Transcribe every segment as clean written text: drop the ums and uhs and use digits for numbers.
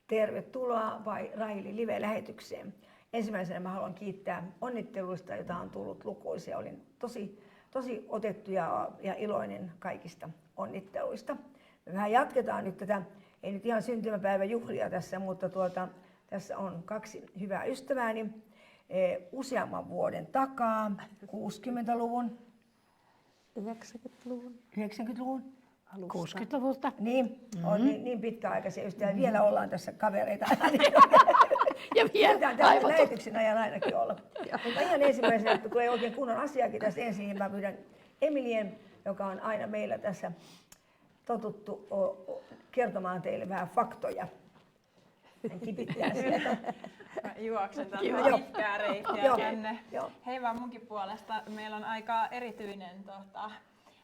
Tervetuloa Raili Live-lähetykseen. Ensimmäisenä mä haluan kiittää onnitteluista, joita on tullut lukuisia. Olin tosi otettu ja iloinen kaikista onnitteluista. Me vähän jatketaan nyt tätä, ei nyt ihan syntymäpäiväjuhlia tässä, mutta tässä on kaksi hyvää ystävääni useamman vuoden takaa, 60-luvun, 90-luvun. 60-luvulta. Niin, on niin pitkäaikaisia ystäviä. Vielä ollaan tässä kavereita. Ja vielä Tämä lähetyksen ajan ainakin olla. Mutta ihan ensimmäisenä, että tulee oikein kunnon asiakin tästä ensin, niin mä pyydän Emilien, joka on aina meillä tässä totuttu kertomaan teille vähän faktoja. Hän kipittää sieltä. Mä juoksen täältä pitkää reittiä tänne. Hei vaan munkin puolesta. Meillä on aika erityinen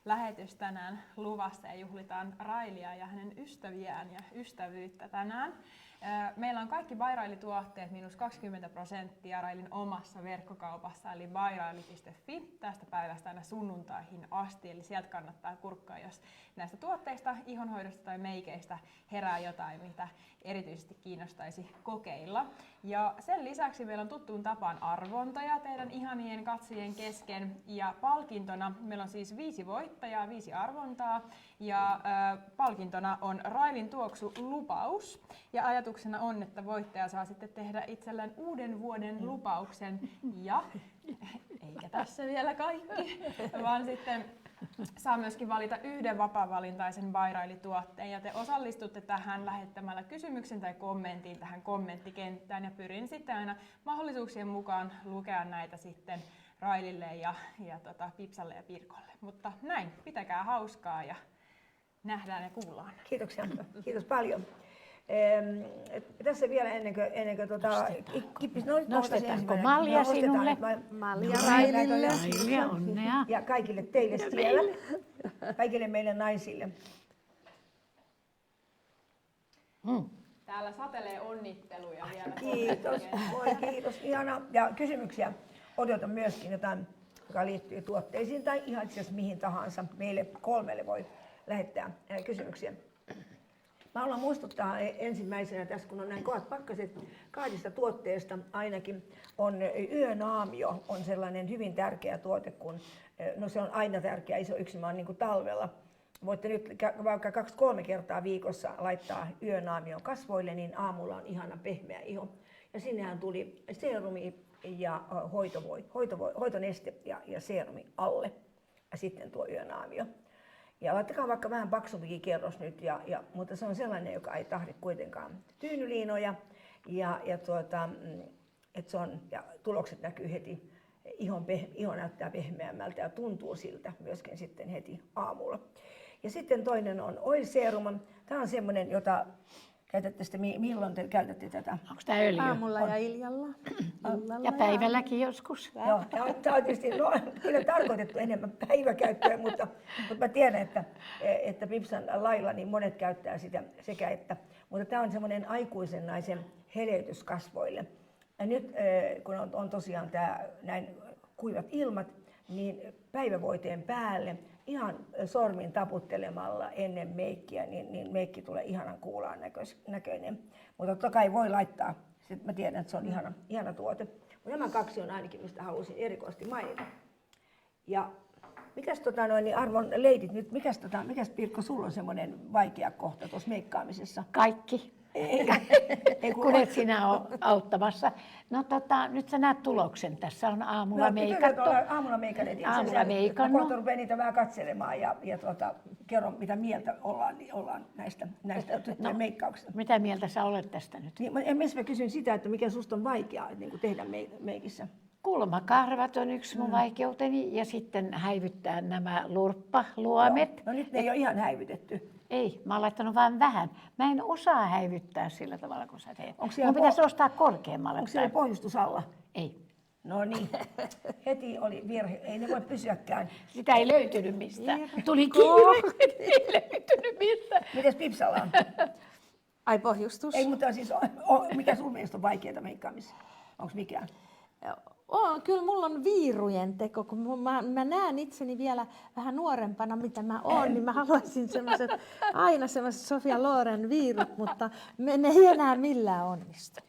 lähetys tänään luvassa ja juhlitaan Railia ja hänen ystäviään ja ystävyyttä tänään. Meillä on kaikki Bairaili-tuotteet -20% Railin omassa verkkokaupassa eli bairaili.fi tästä päivästä aina sunnuntaihin asti. Eli sieltä kannattaa kurkkaa, jos näistä tuotteista, ihonhoidosta tai meikeistä herää jotain, mitä erityisesti kiinnostaisi kokeilla. Ja sen lisäksi meillä on tuttuun tapaan arvontoja teidän ihanien katsojien kesken. Ja palkintona meillä on siis 5 voittajaa, 5 arvontaa. Ja palkintona on Railin tuoksulupaus. Ja ajatuksena on, että voittaja saa sitten tehdä itselleen uuden vuoden lupauksen. Ja eikä tässä vielä kaikki, vaan sitten saa myöskin valita yhden vapaa-valintaisen Bairaili-tuotteen ja te osallistutte tähän lähettämällä kysymyksen tai kommentin tähän kommenttikenttään ja pyrin sitten aina mahdollisuuksien mukaan lukea näitä sitten Railille ja Pipsalle ja Pirkolle. Mutta näin, pitäkää hauskaa ja nähdään ja kuullaan. Kiitoksia, kiitos paljon. Tässä vielä ennen kuin Kippis, nostetaanko malja sinulle? Malja Railille. Railille, onnea. Ja kaikille teille siellä. Kaikille meille naisille. Täällä satelee onnitteluja vielä. Kiitos, voi kiitos, ihana. Ja kysymyksiä odotan myöskin jotain, joka liittyy tuotteisiin tai ihan itse asiassa mihin tahansa. Meille 3 voi lähettää kysymyksiä. Mä haluan muistuttaa ensimmäisenä tässä, kun on näin kovat pakkaset, 2 tuotteesta ainakin on yönaamio, on sellainen hyvin tärkeä tuote, kun no se on aina tärkeä, iso yksinomaan niin kuin talvella. Voitte nyt vaikka 2-3 kertaa viikossa laittaa yönaamion kasvoille, niin aamulla on ihana pehmeä iho. Ja sinnehän tuli seerumi ja hoitoneste ja seerumi alle ja sitten tuo yönaamio. Ja laittakaa vaikka vähän paksumpikin kerros nyt, mutta se on sellainen, joka ei tahdi kuitenkaan tyynyliinoja ja tulokset näkyy heti, iho näyttää pehmeämmältä ja tuntuu siltä myöskin sitten heti aamulla. Ja sitten toinen on oil serum. Tämä on semmoinen, jota käytätte sitten, milloin te käytätte tätä? Onko tämä öljy? Aamulla ja illalla. Ja päivälläkin joskus. Joo, tämä on tietysti kyllä tarkoitettu enemmän päiväkäyttöä, mutta mä tiedän, että Pipsan lailla niin monet käyttää sitä sekä että. Mutta tämä on semmoinen aikuisen naisen heleytys kasvoille. Ja nyt kun on tosiaan näin kuivat ilmat, niin päivävoiteen päälle ihan sormin taputtelemalla ennen meikkiä, niin meikki tulee ihanan kuulaan näköinen. Mutta totta kai voi laittaa, sitten mä tiedän, että se on ihana tuote. Mutta nämä 2 on ainakin, mistä halusin erikoisesti mainita. Ja mikäs arvon leidit nyt, mikäs Pirkko, sulla on semmoinen vaikea kohta tuossa meikkaamisessa? Kaikki. Kun et sinä ole auttamassa. No nyt sä näet tuloksen. Tässä on aamulla meikattu. Aamulla meikannut. Aamulla meikannut. Mä rupean niitä vähän katselemaan ja kerron mitä mieltä ollaan näistä tyttöjen meikkauksista. Mitä mieltä sä olet tästä nyt? Mä kysyn sitä, että mikä susta on vaikeaa niin tehdä meikissä? Kulmakarvat on yksi mun vaikeuteni ja sitten häivyttää nämä lurppaluomet. No nyt ne ei ole ihan häivytetty. Ei, mä oon laittanut vain vähän. Mä en osaa häivyttää sillä tavalla, kun sä teet. Mun pitäisi ostaa korkeammalle. Onko siellä pohjustus alla? Ei. No niin, heti oli virhe. Ei ne voi pysyäkään. Sitä ei löytynyt mistään. Tuli kiire, ei löytynyt mistään. Mites Pipsalla on? Ai pohjustus? Ei, mutta siis mikä sun mielestä on vaikeaa meikkaamissa? Onko mikään? Kyllä mulla on viirujen teko, kun mä näen itseni vielä vähän nuorempana, mitä mä oon, niin mä haluaisin aina semmoiset Sofia Loren viirut, mutta ne ei enää millään onnistu.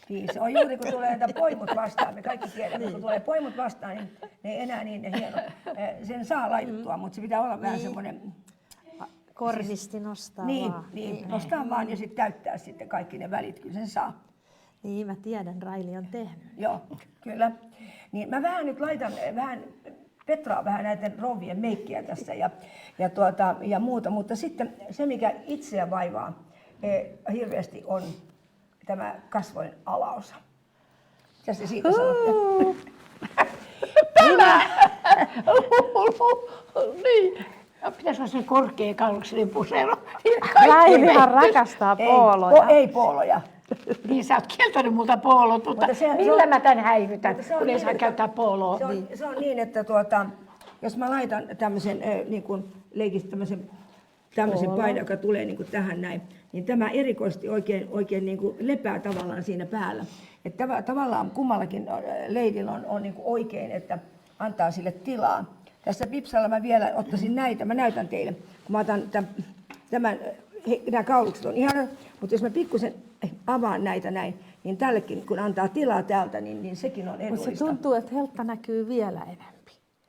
Niin, se on juuri kun tulee näitä poimut vastaan, me kaikki tiedämme, niin. Kun tulee poimut vastaan, niin ne ei enää niin hieno. Sen saa laitettua, mutta se pitää olla vähän semmoinen... Korvisti nostaa niin, vaan. Niin, nostaa vaan ja sitten täyttää sitten kaikki ne välit, kyllä sen saa. Niin, mä tiedän, Raili on tehnyt. Joo, kyllä. Niin mä vähän nyt laitan Petraa vähän näiden rouvien meikkiä tässä ja muuta, mutta sitten se mikä itseä vaivaa hirveästi on tämä kasvojen alaosa. Mitä te siitä sanotte? Tämä! Niin. Pitäisi olla sen korkeakauluksinen pusero. Railihan rakastaa pooloja. Ei pooloja. Niin sä oot kieltänyt multa poolot, mutta millä mä tän häivytän, kun ei saa käyttää pooloa? Se on niin, että jos mä laitan tämmöisen niin kuin leikistä tämmöisen paidan, joka tulee niin kuin tähän näin, niin tämä erikoisesti oikein niin kuin lepää tavallaan siinä päällä. Että tavallaan kummallakin leidillä on niin kuin oikein, että antaa sille tilaa. Tässä pipsalla mä vielä ottaisin näitä, mä näytän teille, kun mä otan nämä kaulukset on ihana, mutta jos mä pikkusen avaan näitä näin, niin tällekin kun antaa tilaa täältä, niin sekin on edullista. Mutta se tuntuu, että heltta näkyy vielä enemmän.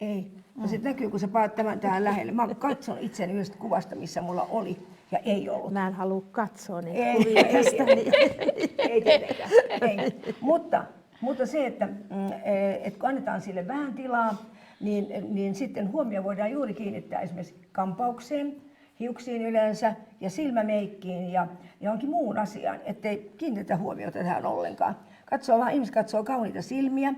Ei, ja se näkyy, kun sä paat tämän tähän lähelle. Mä katson itseäni yhdestä kuvasta, missä mulla oli ja ei ollut. Mä en halua katsoa niitä kuvia tästäni. Ei tietenkään, ei. Mutta se, että kun annetaan sille vähän tilaa, niin sitten huomio voidaan juuri kiinnittää esimerkiksi kampaukseen, hiuksiin yleensä ja silmämeikkiin ja johonkin muun asiaan, ettei kiinnitetä huomiota tähän ollenkaan. Ihmiset katsoo kauniita silmiä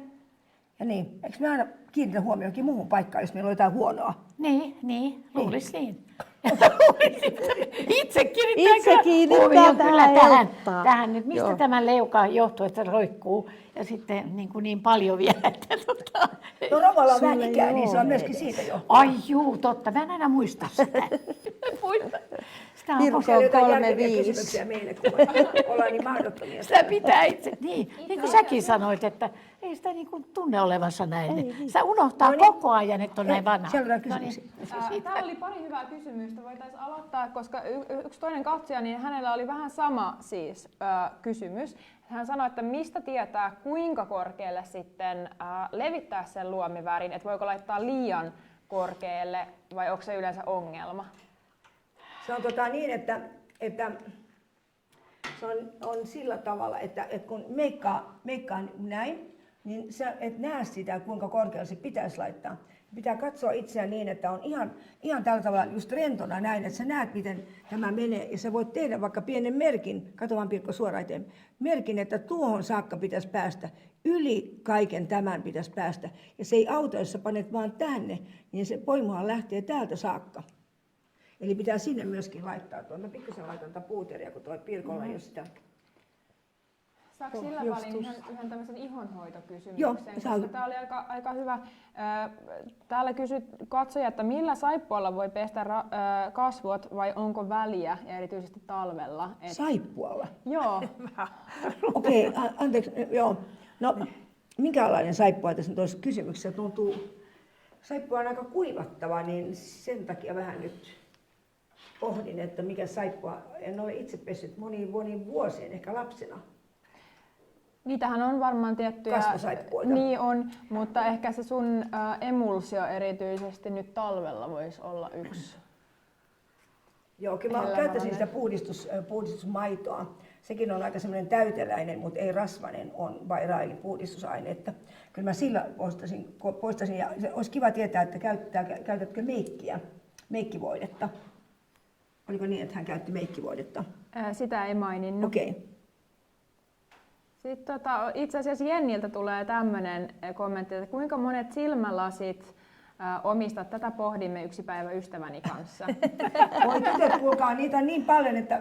ja niin. Eikö me aina kiinnitä huomioon johonkin muuhun paikkaan, jos meillä on jotain huonoa? Niin, luulis niin. Itse kiinnittää tähän nyt. Mistä tämä leuka johtuu, että se roikkuu ja sitten niin paljon vielä. Että, no Romolla on vähän ikää, niin se on myöskin siitä jo. Ai juu, totta. Mä en aina muista sitä. Pirko on 35. Meille, kun ollaan niin mahdottomia. Sitä pitää itse. Niin kuin säkin sanoit, että ei sitä niin kuin tunne olevansa näin. Niin. Sitä unohtaa koko ajan, että on näin vanha. Täällä oli pari hyvää kysymystä. Voitaisiin aloittaa, koska yksi toinen katsoja, niin hänellä oli vähän sama kysymys. Hän sanoi, että mistä tietää, kuinka korkealle sitten levittää sen luomivärin, että voiko laittaa liian korkealle vai onko se yleensä ongelma? Se on niin, että se on sillä tavalla, että kun meikkaa näin, niin sä et näe sitä, kuinka korkealle se pitäisi laittaa. Pitää katsoa itseään niin, että on ihan tällä tavalla just rentona näin, että sä näet, miten tämä menee. Ja sä voit tehdä vaikka pienen merkin, katso vaan Pirkko suoraan eteen, merkin, että tuohon saakka pitäisi päästä. Yli kaiken tämän pitäisi päästä. Ja se ei auta, jos sä panet vaan tänne, niin se poimuhan lähtee täältä saakka. Eli pitää sinne myöskin laittaa tuo. Mä pikkusen laitan tätä puuteria, kun toi Pirkolla ei ole sitä. Saanko sillä välin yhden tämmöisen ihonhoitokysymyksen? Joo, tämä oli aika hyvä. Täällä kysyt katsoja, että millä saippualla voi pestä kasvot vai onko väliä ja erityisesti talvella? Saippualla? Joo. Okei, anteeksi. Joo. No, minkälainen saippua tässä nyt olisi kysymyksessä? Tuntuu, saippua on aika kuivattava, niin sen takia vähän nyt pohdin, että mikä saippua. En ole itse pessyt moniin vuosien, ehkä lapsena. Niitähän on varmaan tiettyjä. Kasvosaippuita. Niin on, mutta ehkä se sun emulsio erityisesti nyt talvella voisi olla yksi. Joo, kyllä mä käyttäisin sitä puhdistusmaitoa. Sekin on aika semmoinen täyteläinen, mutta ei rasvainen on Railin puhdistusaine. Että kyllä mä sillä poistaisin ja olisi kiva tietää, että käytätkö meikkivoidetta. Oliko niin, että hän käytti meikkivoidetta? Sitä ei maininnut. Okei. Okay. Sitten itse asiassa Jenniltä tulee tämmöinen kommentti, että kuinka monet silmälasit omistat? Tätä pohdimme yksi päivä ystäväni kanssa. Voi tytöt, kuulkaa, niitä on niin paljon, että...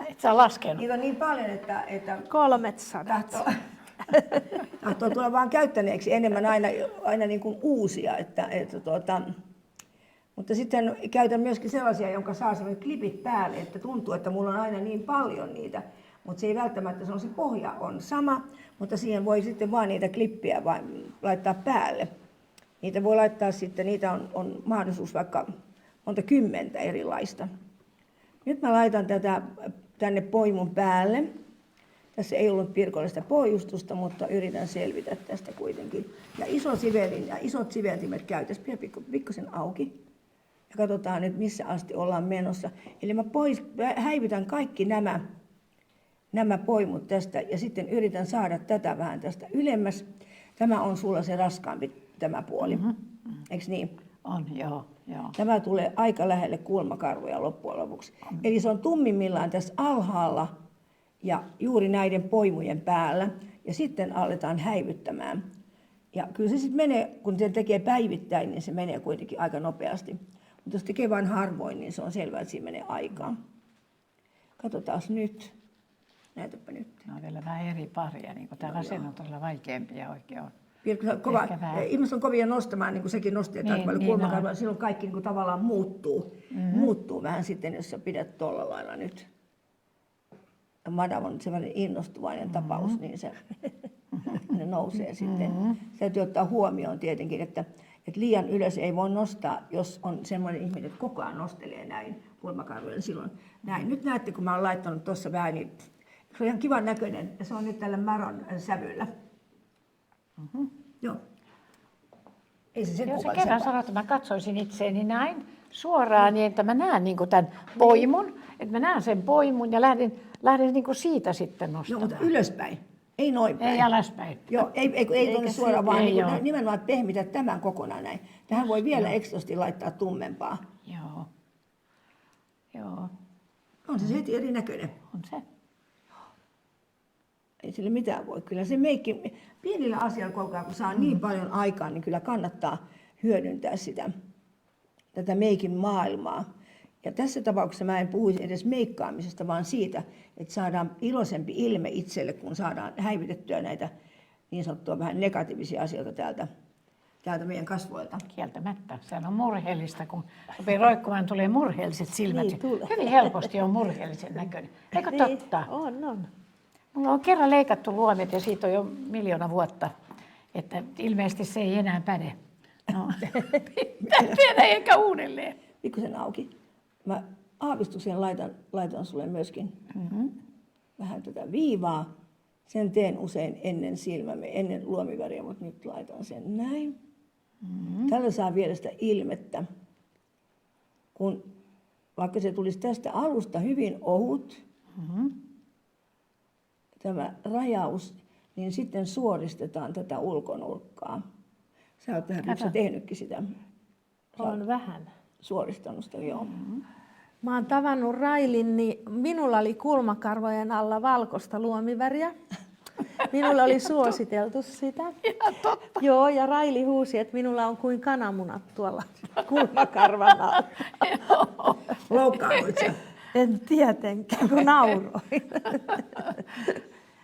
Et sä laskenut. Niitä on niin paljon, että 300. Tahtoo tulla vaan käyttäneeksi enemmän aina niin kuin uusia. Mutta sitten käytän myöskin sellaisia, jonka saa sellaiset klipit päälle, että tuntuu, että mulla on aina niin paljon niitä. mutta se ei välttämättä, se pohja on sama, mutta siihen voi sitten vaan niitä klippejä laittaa päälle. Niitä voi laittaa sitten, niitä on mahdollisuus vaikka monta kymmentä erilaista. Nyt mä laitan tätä tänne poimun päälle. Tässä ei ollut pirkollista pohjustusta, mutta yritän selvitä tästä kuitenkin. Ja isot siveltimet käytössä, pidä pikkusen auki. Ja katsotaan nyt, missä asti ollaan menossa. Eli mä häivytän kaikki nämä poimut tästä ja sitten yritän saada tätä vähän tästä ylemmäs. Tämä on sulla se raskaampi tämä puoli, eikö niin? On, joo. Tämä tulee aika lähelle kulmakarvoja loppujen lopuksi. Eli se on tummimmillaan tässä alhaalla ja juuri näiden poimujen päällä. Ja sitten aletaan häivyttämään. Ja kyllä se sitten menee, kun se tekee päivittäin, niin se menee kuitenkin aika nopeasti. Mutta jos tekee vain harvoin, niin se on selvää, että siinä menee aikaa. Katsotaan nyt. Näytäpä nyt. No on vielä vähän eri paria, niin kuin tämä vasen on todella vaikeampia oikein on. Ihmiset on kovia nostamaan, niin kuin sekin nosti, että kulmakarvoja, silloin kaikki niin kuin tavallaan muuttuu vähän sitten, jos sä pidät tuolla lailla nyt. Madame on sellainen innostuvainen tapaus, niin se nousee sitten. Se täytyy ottaa huomioon tietenkin, että liian ylös ei voi nostaa, jos on semmoinen ihminen, että koko ajan nostelee näin kulmakarvoille. Silloin näin. Nyt näette, kun mä oon laittanut tuossa vähän, niin se on ihan kivan näköinen ja se on nyt tällä maron sävyllä. Joo. Ei se sen Jos sä kerran sanot, että mä katsoisin itseäni näin suoraan, niin että mä näen niin kuin tämän poimun, että mä näen sen poimun ja lähden niin kuin siitä sitten nostamaan. Joo, mutta ylöspäin, ei noin päin. Ei alaspäin. Joo, ei tuonne suoraan, vaan niin nimenomaan pehmitä tämän kokonaan näin. Tähän voi vielä ekstrasti laittaa tummempaa. Joo. On se heti erinäköinen. On se. Ei sille mitään voi. Kyllä se meikki, pienillä asioilla, kun saa niin paljon aikaa, niin kyllä kannattaa hyödyntää tätä meikin maailmaa. Ja tässä tapauksessa mä en puhuisi edes meikkaamisesta, vaan siitä, että saadaan iloisempi ilme itselle, kun saadaan häivytettyä näitä niin sanottua vähän negatiivisia asioita täältä meidän kasvoilta. Kieltämättä. Se on murheellista, kun rupeaa roikkumaan, tulee murheelliset silmät. Niin, tulee. Hyvin helposti on murheellisen näköinen. Eikö totta? On. Mulla on kerran leikattu luomet ja siitä on jo 1 miljoona vuotta, että ilmeisesti se ei enää päde. No, pitää tehdä eikä uudelleen. Pikkusen auki. Mä aavistuksen laitan sulle myöskin vähän tätä viivaa. Sen teen usein ennen silmämme, ennen luomiväriä, mutta nyt laitan sen näin. Tällä saa vielä sitä ilmettä. Kun vaikka se tulisi tästä alusta hyvin ohut, tämä rajaus, niin sitten suoristetaan tätä ulkonurkkaa. Sä oot vähän tehnytkin sitä. On vähän. Suoristanut sitä, joo. Mä oon tavannut Railin, niin minulla oli kulmakarvojen alla valkoista luomiväriä. Minulle oli suositeltu sitä. Ihan totta. Joo, ja Raili huusi, että minulla on kuin kananmunat tuolla kulmakarvan alla. Loukkaannuit sä? En tietenkään, kun nauroin.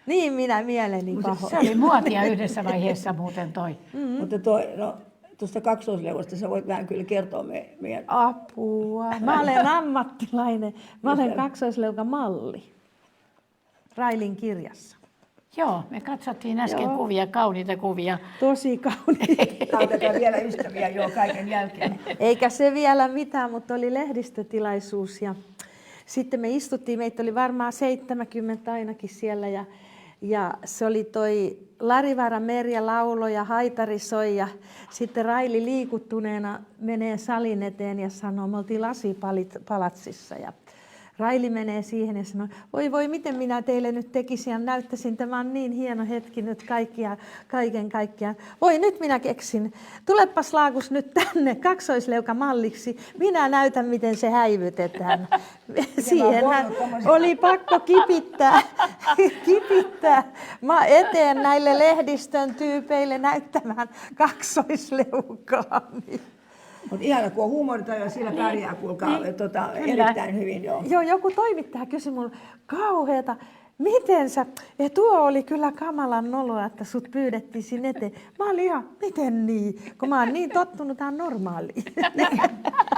Niin minä mieleni pahoin. Se oli muotia yhdessä vaiheessa muuten toi. Mutta tuosta kaksoisleuvosta sä voit vähän kyllä kertoa meidän... Apua. Mä olen ammattilainen. Mä olen kaksoisleukamalli Railin kirjassa. Joo, me katsottiin äsken kuvia, kauniita kuvia. Tosi kauniita. Autetaan vielä ystäviä jo kaiken jälkeen. Eikä se vielä mitään, mutta oli lehdistötilaisuus ja sitten me istuttiin, meitä oli varmaan 70 ainakin siellä ja se oli toi Larivaara Merja lauloi ja haitari soi ja sitten Raili liikuttuneena menee salin eteen ja sanoo, me oltiin Lasipalatsissa ja Raili menee siihen ja sanoo, voi miten minä teille nyt tekisin ja näyttäisin, tämä on niin hieno hetki nyt kaiken kaikkiaan. Voi nyt minä keksin, tulepas Laakus nyt tänne kaksoisleukamalliksi, minä näytän miten se häivytetään. Siihenhän oli pakko kipittää eteen näille lehdistön tyypeille näyttämään kaksoisleukaa. Mutta ihana, kun on huumorita sillä pärjää, kuulkaa erittäin hyvin. Joo, joku toimittaja kysyi mulle kauheata, miten sä, ja tuo oli kyllä kamalan noloa, että sut pyydettiin sinne eteen. Mä olin ihan, miten niin, kun mä oon niin tottunut tähän normaaliin.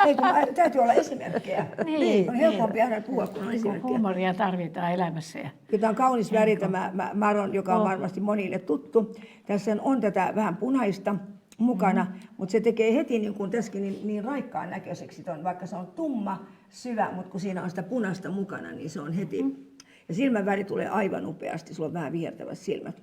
Ei, kun täytyy olla esimerkkejä. Niin, On helpompi aina puhua, kun on esimerkkejä. Huumoria tarvitaan elämässä. Tämä on kaunis väri tämä maron, joka on varmasti monille tuttu. Tässä on tätä vähän punaista mukana, mutta se tekee heti niin kuin tässäkin niin raikkaan näköiseksi. Vaikka se on tumma, syvä, mutta kun siinä on sitä punaista mukana, niin se on heti. Ja silmän väri tulee aivan upeasti. Sulla on vähän vihertävät silmät.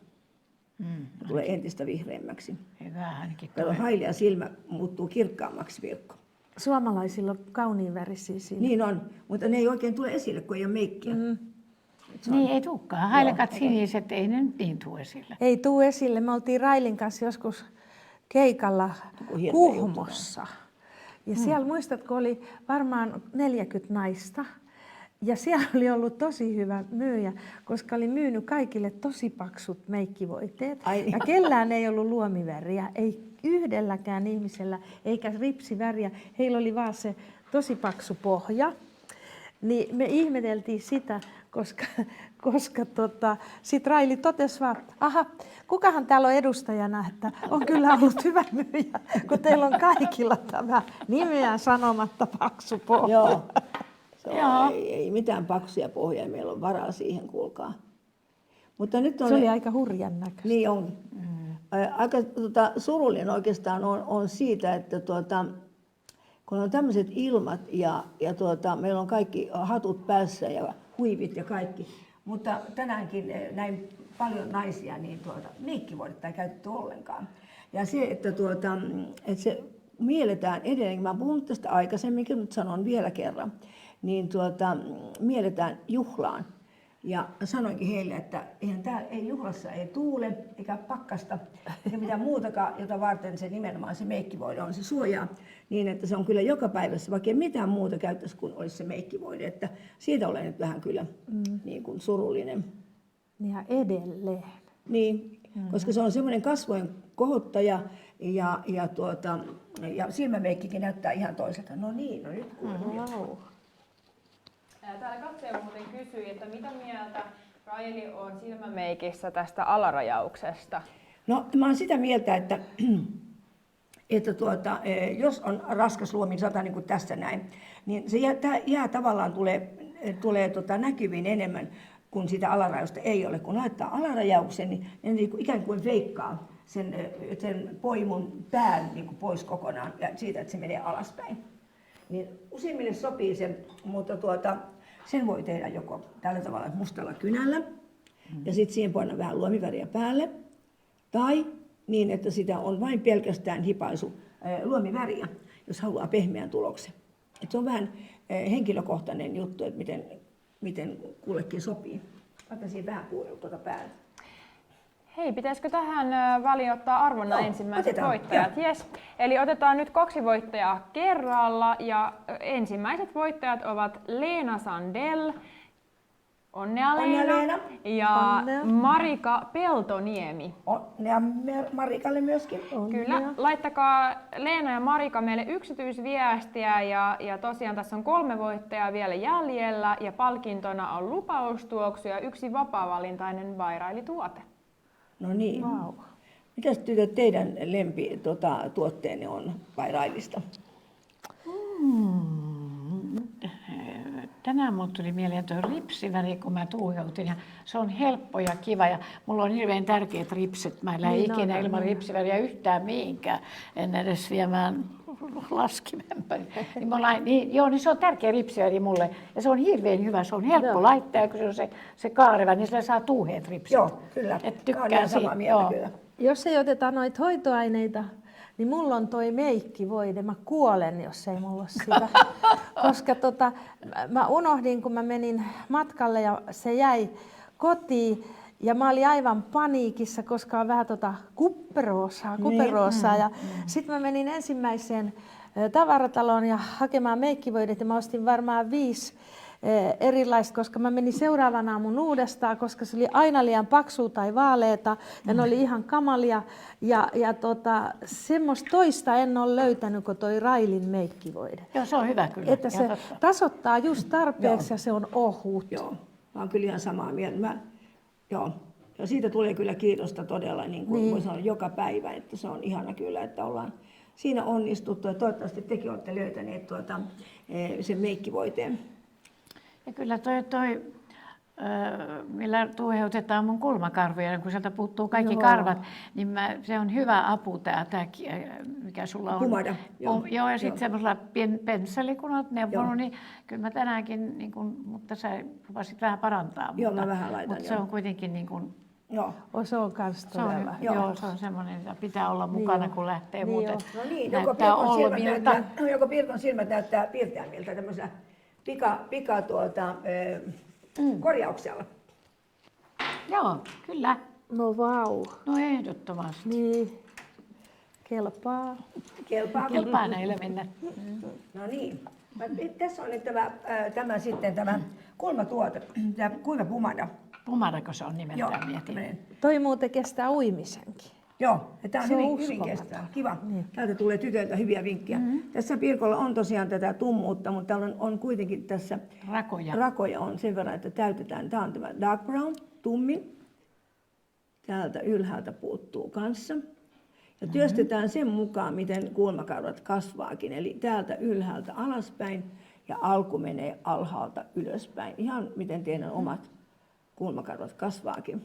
Tulee entistä vihreämmäksi. Hyvä ainakin. Kato, hailea silmä muuttuu kirkkaammaksi, Virkko. Suomalaisilla on kauniin värisiä silmiä. Niin on, mutta ne ei oikein tule esille, kun ei ole meikkiä. Niin ei tulekaan. Hailekat siniset, ei ne nyt niin tule esille. Ei tuu esille. Me oltiin Railin kanssa joskus keikalla Kuhmossa. Ja siellä muistatko, oli varmaan 40 naista. Ja siellä oli ollut tosi hyvä myyjä, koska oli myynyt kaikille tosi paksut meikkivoiteet. Ja kellään ei ollut luomiväriä, ei yhdelläkään ihmisellä, eikä ripsiväriä. Heillä oli vaan se tosi paksu pohja. Niin me ihmeteltiin sitä, koska sit Raili totesi vaan, aha, kukahan täällä on edustajana, että on kyllä ollut hyvä myyjä, kun teillä on kaikilla tämä nimeä sanomatta paksu pohja. Joo. Ei mitään paksuja pohjaa, meillä on varaa siihen, kuulkaa. Mutta nyt on, se oli aika hurjan näköistä. Niin on. Aika surullinen oikeastaan on siitä, että kun on tämmöiset ilmat ja meillä on kaikki hatut päässä ja huivit ja kaikki. Mutta tänäänkin näin paljon naisia, niin meikkivoidetta ei käytetty ollenkaan. Ja se, että se mielletään edelleen, mä puhun tästä aikaisemminkin, mutta sanon vielä kerran, niin mielletään juhlaan. Ja sanoinkin heille, että eihän täällä ei juhlassa ei tuule eikä pakkasta eikä mitään muutakaan, jota varten se nimenomaan se meikkivoide on se suojaa. Niin että se on kyllä joka päivässä, vaikka ei mitään muuta käyttäisi kuin olisi se meikkivoide. Että siitä olen nyt vähän kyllä niin kuin surullinen. Ja edelleen. Niin, koska se on semmoinen kasvojen kohottaja ja silmämeikkikin näyttää ihan toiselta. No niin, no nyt Wow. Täällä katsoja muuten kysyi, että mitä mieltä Raili on silmämeikissä tästä alarajauksesta? No mä oon sitä mieltä, että jos on raskas luomi, sanotaan niin kuin tässä näin, niin se jää tavallaan tulee näkyviin enemmän, kun sitä alarajausta ei ole. Kun laittaa alarajauksen, niin ne ikään kuin feikkaa sen poimun pään niin kuin pois kokonaan ja siitä, että se menee alaspäin. Niin useimmille sopii se, mutta sen voi tehdä joko tällä tavalla mustalla kynällä ja sitten siihen panna vähän luomiväriä päälle. Tai niin, että sitä on vain pelkästään hipaisu luomiväriä, jos haluaa pehmeän tuloksen. Et se on vähän henkilökohtainen juttu, että miten kullekin sopii. Otan siihen vähän puolelta päälle. Hei, pitäisikö tähän väliin ottaa arvonna ensimmäiset otetaan, voittajat? Yes. Eli otetaan nyt 2 voittajaa kerralla ja ensimmäiset voittajat ovat Leena Sandell, onnea Leena, ja Onnea. Marika Peltoniemi. Onnea Marikalle myöskin. Kyllä, laittakaa Leena ja Marika meille yksityisviestiä ja tosiaan tässä on 3 voittajaa vielä jäljellä ja palkintona on lupaustuoksu ja 1 vapaa-valintainen by Raili-tuote. No niin. Wow. Mitäs tytöt teidän lempi tuotteenne on by Railista? Tänään mun tuli mieleen tuo ripsiväri, kun mä tuuheutin. Ja se on helppo ja kiva ja mulla on hirveän tärkeät ripsit. Mä en lähde ikinä ilman ripsiväriä yhtään mihinkään. En edes viemään laskimen päin. Niin se on tärkeä ripsiväri mulle. Ja se on hirveän hyvä. Se on helppo laittaa, ja kun se on se kaareva, niin sillä saa tuuheet ripsit. Joo, kyllä. Et tykkään Olen ihan samaa mieltä joo. kyllä. Jos ei oteta noita hoitoaineita, niin mulla on toi meikkivoide. Mä kuolen, jos ei mulla ole sitä. Koska mä unohdin, kun mä menin matkalle ja se jäi kotiin. Ja mä olin aivan paniikissa, koska on vähän kuperoosaa. Ja sitten mä menin ensimmäiseen tavarataloon ja hakemaan meikkivoidet. Ja mä ostin varmaan 5 erilaista, koska mä menin seuraavana aamun uudestaan, koska se oli aina liian paksua tai vaaleeta ja ne oli ihan kamalia. Ja semmoista toista en ole löytänyt kuin toi Railin meikkivoide. Joo, se on hyvä kyllä. Että se tasoittaa just tarpeeksi ja se on ohut. Joo. Mä oon kyllä ihan samaa mieltä. Joo. Ja siitä tulee kyllä kiitosta todella, niin kuin voi sanoa, joka päivä, että se on ihana kyllä, että ollaan siinä onnistuttu. Ja toivottavasti tekin olette löytäneet sen meikkivoiteen. Ja kyllä millä tuuheutetaan mun kulmakarvoja, kun sieltä puuttuu kaikki karvat, niin se on hyvä apu tämä mikä sulla on. Pomada. Joo, ja sitten semmoisella pensseli, kun olet neuvonut, niin kyllä mä tänäänkin, niin kun, mutta sä lupasit vähän parantaa. Joo, mä vähän laitan. Mutta se on kuitenkin niin kun, joo. Se on kans todella. Joo, se on semmoinen, että pitää olla mukana, kun lähtee muuten. No niin, joko Pirkon silmät näyttää piirtäimiltä tämmöisellä korjauksella. Joo, kyllä. No vau. No ehdottomasti. Niin. Kelpaa. Kelpaa näillä mennä. No niin. Tässä on nyt tämä kulmatuote, tämä kuiva pomada. Pomadako se on nimeltään, mietin. Toi muuten kestää uimisenkin. Joo, ja tämä on Se on hyvin uskomaton. kestää. Kiva. Niin. Täältä tulee tytöiltä hyviä vinkkejä. Tässä Pirkolla on tosiaan tätä tummuutta, mutta täällä on kuitenkin tässä rakoja on sen verran, että täytetään. Tämä on tämä dark brown, tummin. Täältä ylhäältä puuttuu kanssa. Ja työstetään sen mukaan, miten kulmakarvat kasvaakin. Eli täältä ylhäältä alaspäin ja alku menee alhaalta ylöspäin. Ihan miten teidän omat kulmakarvat kasvaakin.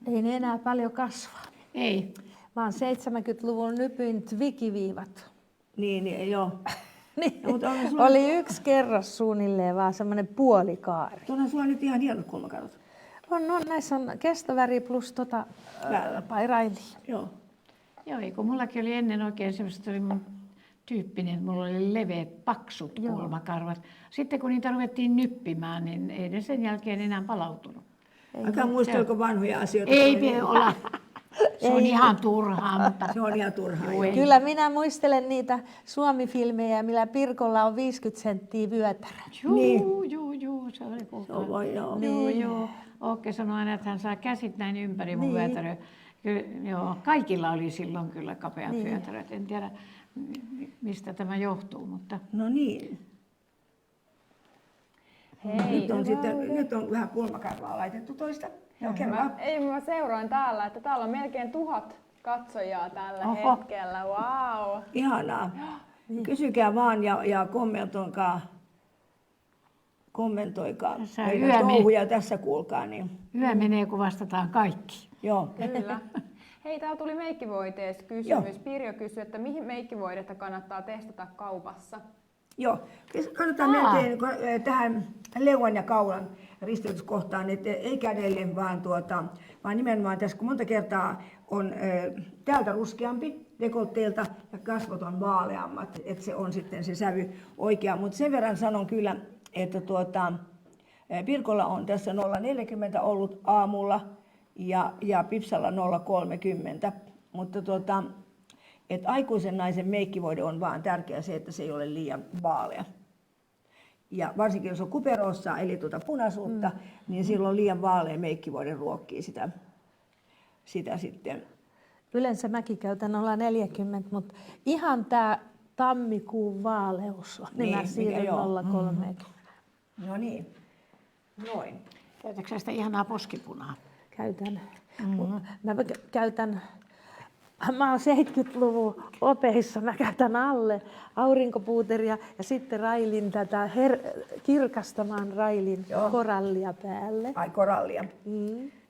Ei ne enää paljon kasva. Ei. Vaan 70-luvun nypyin twikiviivat. Niin joo. Niin. No, mutta Oli yksi kerros suunnilleen vaan semmoinen puolikaari. Onhan sulla nyt ihan hienot kulmakarvat. On, näissä on kestoväri plus pairaili. Joo. Joo, kun mullakin oli ennen oikein semmoista, oli mun tyyppinen, että mulla oli leveät, paksut kulmakarvat. Sitten kun niitä ruvettiin nyppimään, niin ei ne sen jälkeen enää palautunut. Älkää muistelko vanhoja asioita. Ei pidä olla. Se on ihan turhaa, mutta... Se on ihan turhaa. Joo. Kyllä minä muistelen niitä Suomi-filmejä, millä Pirkolla on 50 senttiä vyötärä. Juu, se oli kuulkaa. Joo. Åke sanoi aina, että hän saa käsit näin ympäri mun vyötäröä. Joo, kaikilla oli silloin kyllä kapeat vyötäröt. En tiedä, mistä tämä johtuu, mutta... No niin. Hei. Nyt on vähän kulmakarvaa laitettu toista. Joo, Mä seuraan täällä, että täällä on melkein 1000 katsojaa tällä hetkellä. Wow. Ihanaa. Kysykää vaan ja kommentoikaa. Meidän touhuja tässä kuulkaa. Niin. Yö menee, kun vastataan kaikki. Joo. Kyllä. Hei, täällä tuli meikkivoiteesta kysymys. Pirjo kysyi, että mihin meikkivoidetta kannattaa testata kaupassa? Joo, katsotaan melkein tähän leuan ja kaulan risteytyskohtaan, että ei kädelle, vaan nimenomaan tässä, kun monta kertaa on täältä ruskeampi dekolteilta ja kasvot on vaaleammat, että se on sitten se sävy oikea. Mutta sen verran sanon kyllä, että Pirkolla on tässä 0,40 ollut aamulla ja Pipsalla 0,30, mutta että aikuisen naisen meikkivoide on vaan tärkeä se, että se ei ole liian vaalea. Ja varsinkin jos on kuperoossa, eli punaisuutta, niin silloin liian vaalea meikkivoide ruokkii sitä sitten. Yleensä mäkin käytän 0,40, mutta ihan tämä tammikuun vaaleus on, niin mä siirryn 0,30. No niin, noin. Käytätkö sitä ihanaa poskipunaa? Käytän. Mä käytän. Mä oon 70-luvun opeissa, mä käytän alle aurinkopuuteria ja sitten railin tätä kirkastamaan railin korallia päälle. Ai korallia.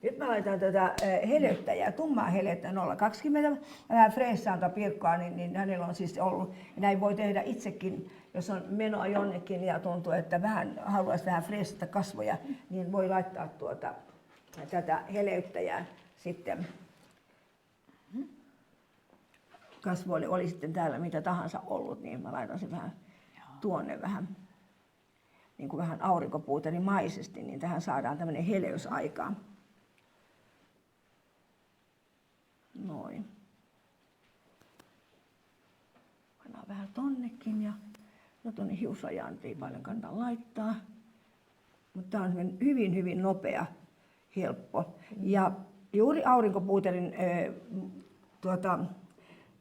Nyt mä laitan tätä heleyttäjää, tummaa heleyttä 0,20. Vähän freessaanta Pirkkoa, niin hänellä on siis ollut. Ja näin voi tehdä itsekin, jos on menoa jonnekin ja tuntuu, että haluaisi vähän freessata kasvoja, niin voi laittaa tätä heleyttäjää sitten kasvoille, oli sitten täällä mitä tahansa ollut, niin mä laitan sen vähän tuonne vähän, niin kuin vähän aurinkopuuterimaisesti, niin tähän saadaan tämmöinen heleys aikaan. Noin. Pannaan vähän tonnekin ja no tuonne hiusrajaan ei paljon kannata laittaa. Mutta tämä on hyvin, hyvin nopea, helppo. Ja juuri aurinkopuuterin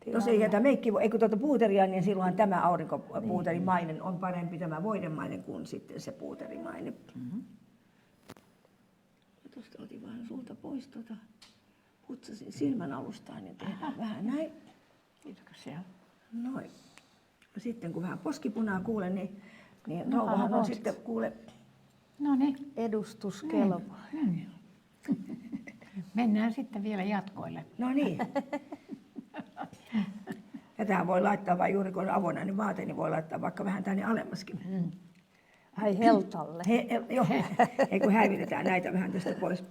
Jos ei jätä meikki, eikö tuota puuteria, niin silloin tämä aurinkopuuterimainen on parempi tämä voidemainen kuin sitten se puuterimainen. Tuosta otin vähän sulta pois, putsasin silmän alustaan, niin tehdään vähän näin. Kiitoksia. Noin. Sitten kun vähän poskipunaa kuulen, niin rouvahan on sitten kuule. No niin. Edustuskelpo. Mennään sitten vielä jatkoille. No niin. Ja tähän voi laittaa vain juuri kun on avonainen vaate, niin voi laittaa vaikka vähän tänne alemmaskin. Ai heltalle. Joo, ei kun häivitetään näitä vähän tästä pois.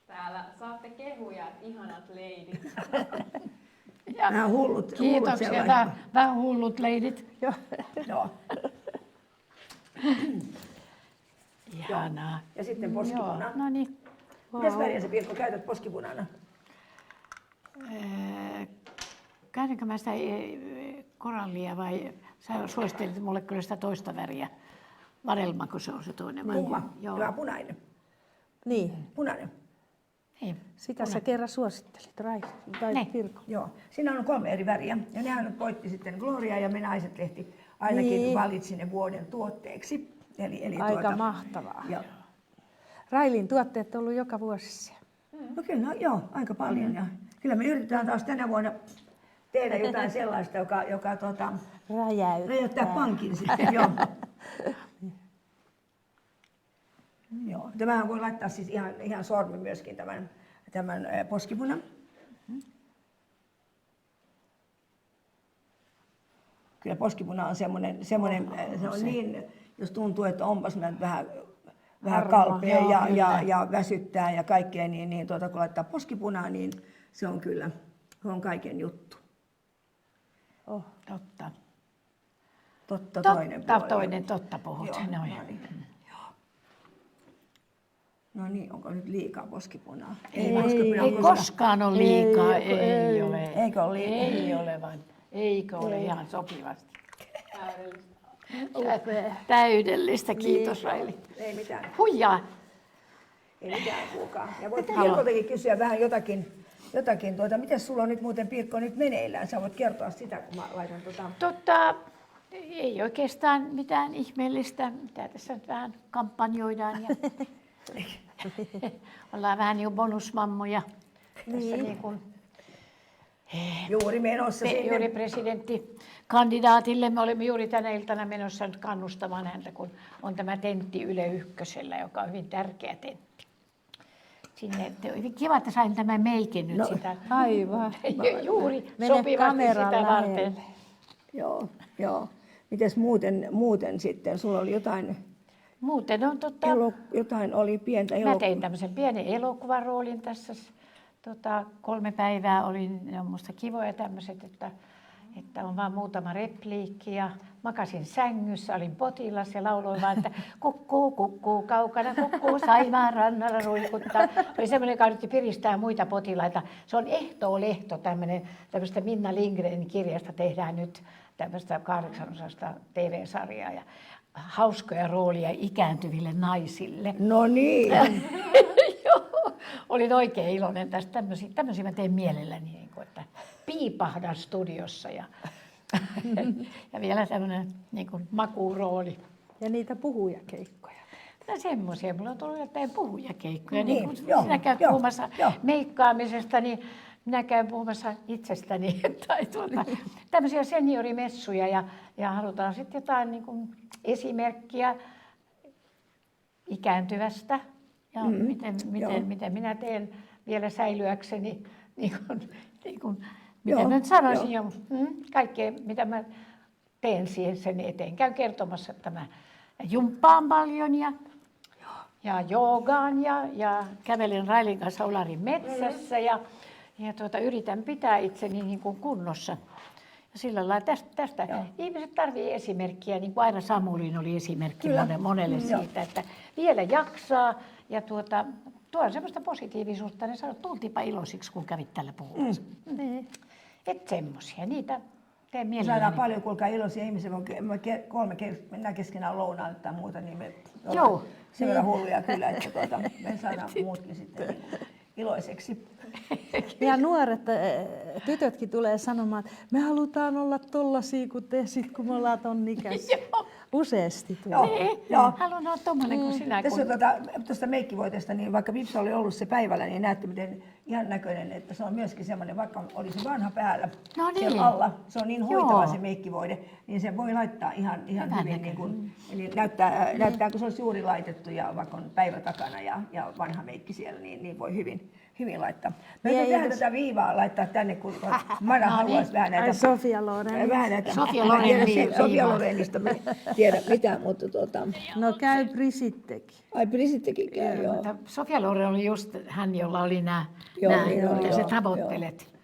Täällä saatte kehuja, ihanat leidit. Vähän hullut. Kiitoksia, vähän hullut leidit. Joo. Ihanaa. Ja sitten poskipuna. No niin. Mitäs väriä sä, Pirkko, käytät poskipunana? Käytänkö mä sitä korallia vai sä suosittelit mulle kyllä sitä toista väriä? Vadelma, kun se on se toinen väri. Kumma? Joo. Hyvä punainen. Niin, Punainen. Niin. sitä sä kerran suosittelit, tai Niin. Pirkko. Joo. Siinä on 3 eri väriä. Ja nehän nyt voitti sitten Gloria ja me Naiset-lehti ainakin Niin. valitsi ne vuoden tuotteeksi. Eli Aika mahtavaa. Joo. Railin tuotteet on ollut joka vuosi siellä. No kyllä, no, joo, aika paljon. Ja kyllä me yritetään taas tänä vuonna tehdä jotain sellaista, joka räjäyttää pankin sitten. Joo. Joo. Tämähän voi laittaa siis ihan sormi myöskin tämän poskipunan. Kyllä poskipuna on semmoinen se on niin, jos tuntuu, että onpas vähän kalpea ja väsyttää ja kaikkea, niin kun laittaa poskipunaa, niin se on kyllä, on kaiken juttu. Totta. Totta toinen puoli. Totta puhut. Joo, No, no niin. No niin, onko nyt liikaa poskipunaa? Ei koskaan ole liikaa. Ei ole. Eikö ole liikaa? Ei ole vaan. Eikö ole ihan sopivasti. Täydellistä. Kiitos Raili. Ei mitään. Huijaa. Ei mitään kuulkaa. Ja voit Pirkoltakin kysyä vähän jotakin miten sulla on nyt muuten, Pirkko, nyt meneillään? Sä voit kertoa sitä, kun mä laitan Ei oikeastaan mitään ihmeellistä, mitä tässä nyt vähän kampanjoidaan. Ja ollaan vähän niin kuin bonusmammoja. Tässä niin kuin juuri menossa sinne. juuri presidenttikandidaatille. Me olemme juuri tänä iltana menossa nyt kannustamaan häntä, kun on tämä tentti Yle Ykkösellä, joka on hyvin tärkeä tentti. Sinne, kiva, että sain tämän meikin nyt sitä. Aivan. Juuri Mene sopivasti kameran sitä varten. lähelle. Joo. Mites muuten sitten? Sulla oli jotain, Muuten on jotain oli pientä mä tein tämmöisen pienen elokuvaroolin tässä. 3 päivää olin, ne on musta kivoja tämmöiset, että on vaan muutama repliikki ja makasin sängyssä, olin potilas ja lauloin vaan, että kukkuu, kukkuu, kaukana kukkuu, Saimaan rannalla ruikuttaa. Oli semmoinen, joka yritti piristää muita potilaita. Se on Ehtoo-lehto, tämmöistä Minna Lindgrenin kirjasta tehdään nyt tämmöistä 8-osasta TV-sarjaa ja hauskoja roolia ikääntyville naisille. No niin. Joo, olin oikein iloinen tästä. Tämmöisiä mä teen mielelläni, että piipahdan studiossa ja vielä tämmöinen makuurooli. Ja niitä puhujakeikkoja. No semmoisia. Mulla on tullut jotain puhujakeikkoja. Niin, Niin joo, kun sinä käyt joo, puhumassa joo. meikkaamisesta, niin minä käyn puhumassa itsestäni. Tai tämmöisiä seniorimessuja ja halutaan sitten jotain niin kuin esimerkkiä ikääntyvästä. Ja miten minä teen vielä säilyäkseni, miten mä nyt sanoisin jo, kaikkea mitä mä teen sen eteen. Käyn kertomassa, että mä jumppaan paljon ja joogaan ja kävelen Railin kanssa Olarin metsässä ja yritän pitää itseni niin kuin kunnossa. Ja sillä lailla tästä ihmiset tarvitsevat esimerkkiä, niin kuin aina Samulin oli esimerkki monelle siitä, että vielä jaksaa ja tuo semmoista positiivisuutta, ne sanoo, tultiinpa iloisiksi, kun kävit tällä puhumassa. Että semmoisia, niitä teen mielelläni. Saadaan paljon, kuulkaa, iloisia ihmisiä, kun mennään keskenään lounaan tai muuta, niin me Joo. sen verran hulluja kyllä, että me saadaan muutkin sitten iloiseksi. Ja nuoret tytötkin tulee sanomaan, että me halutaan olla tollasia kuin te sit, kun me ollaan ton ikäisiä. Useasti tulee. Joo. Haluan olla tommonen kuin sinä. Tässä on tuosta meikkivoiteesta, niin vaikka Vipsa oli ollut se päivällä, niin näette miten ihan näköinen, että se on myöskin semmoinen, vaikka oli se vanha päällä siellä alla, se on niin hoitava se meikkivoide, niin se voi laittaa ihan hyvin, niin kuin, eli näyttää kun se olisi juuri laitettu ja vaikka on päivä takana ja vanha meikki siellä, niin voi hyvin laittaa. Mä en vähän tätä viivaa laittaa tänne, kun Mara haluaisi vähän näitä. Sofia Loren. Sofia Lorenista tiedä mitään, mutta No käy Brisittekin. Ai Brisittekin käy, joo. Sofia Loren oli just hän, jolla oli nämä tavoittelet.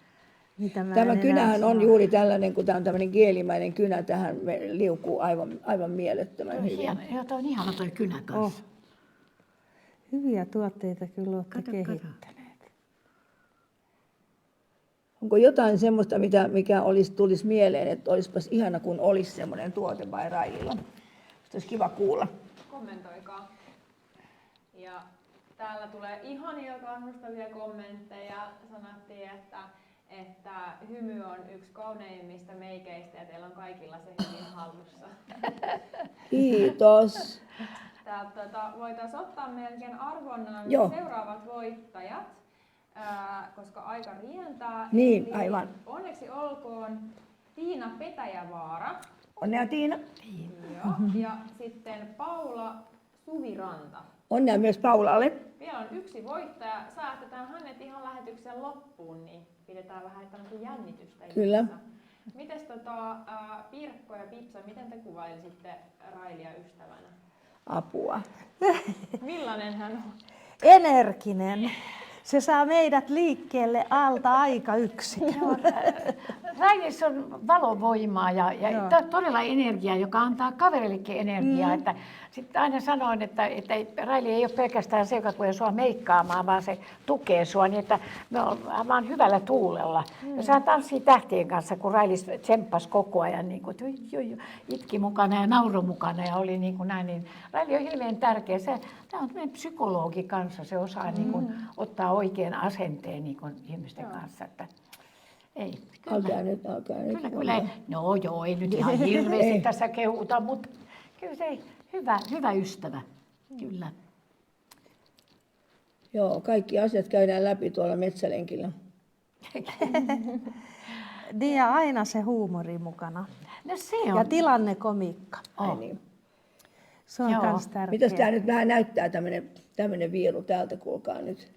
Tämä kynähän on juuri tällainen, kun tämä on tämmöinen geelimäinen kynä, tähän liukuu aivan mielettömän hyvin. Joo, toi on ihana toi kynä kanssa. Hyviä tuotteita kyllä olette kehittäneet. Onko jotain semmoista, mikä tulisi mieleen, että olisipas ihana, kun olisi semmoinen tuote vai Raililla? Olisi kiva kuulla. Kommentoikaa. Ja täällä tulee ihania kannustavia kommentteja. Sanottiin, että hymy on yksi kauneimmista meikeistä ja teillä on kaikilla se hyvin hallussa. Kiitos. Täältä voitaisiin ottaa melkein arvonnan seuraavat voittajat, koska aika rientää. Niin, eli aivan. Onneksi olkoon Tiina Petäjävaara. Onnea Tiina. Joo. Ja sitten Paula Suviranta. Onnea myös Paulalle. Vielä on yksi voittaja. Säästetään hänet ihan lähetyksen loppuun, niin pidetään vähän tämmöistä jännitystä. Kyllä. Mites Pirkko ja Pipsa, miten te kuvailisitte Railia ystävänä? Apua. Millainen hän on? Energinen. Se saa meidät liikkeelle alta aika yksin. Railis on valovoimaa ja todella energiaa, joka antaa kaverillekin energiaa. Että sitten aina sanoin, että Raili ei ole pelkästään se, joka tulee sua meikkaamaan, vaan se tukee sua, niin että mä oon hyvällä tuulella. Ja sehän tanssii tähtien kanssa, kun Railis tsemppasi koko ajan, niin kuin, itki mukana ja nauro mukana ja oli niin kuin näin. Niin Raili on hirveän tärkeä. Tämä on meidän psykologi kanssa, se osaa niin kuin, ottaa oikean asenteen niin kuin ihmisten kanssa. Että, ei, Alkaa nyt. Kyllä. No joo, ei nyt ihan hirveästi tässä kehuta, mutta kyllä se hyvä ystävä, kyllä. Joo, kaikki asiat käydään läpi tuolla metsälenkillä. Niin ja aina se huumori mukana. No se on. Ja tilannekomiikka. Ai niin. Se on myös tärkeää. Mitäs tää nyt vähän näyttää tämmönen viiru täältä, kuulkaa nyt.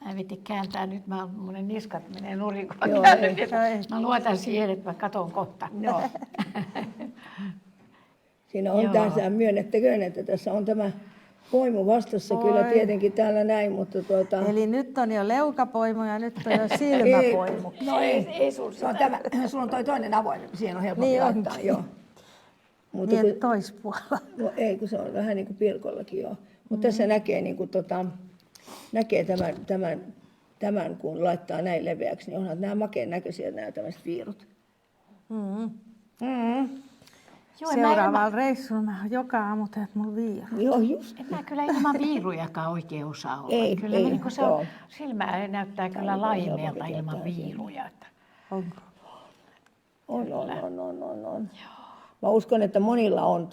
Mä en viitti kääntää nyt, mun niskat menee nurin, kun Joo, mä käännyn. Mä luotan siihen, että mä katon kohta. Joo. Siinä on tässä, myönnettäköön, että tässä on tämä poimu vastassa kyllä tietenkin täällä näin, mutta Eli nyt on jo leukapoimu ja nyt on jo silmäpoimu. Ei sul se on tämä, sulla on toi toinen avoin, siihen on helpompi niin laittaa. Joo. Mutta niin toispuolella. No ei, kun se on vähän niin kuin Pirkollakin joo. Mutta tässä näkee, niin kuin, näkee tämän, kun laittaa näin leveäksi, niin onhan nämä makeen näköisiä nämä tämmöiset viirut. Joo, Seuraavalla reissulla mä joka aamu teet mun viiru. Joo, just. En mä kyllä ilman viirujakaan oikein osaa olla. Ei, kyllä ei, niin kuin se on, joo. silmä näyttää kyllä laimeelta ilman viiruja. Että. Onko? On. Mä uskon, että monilla on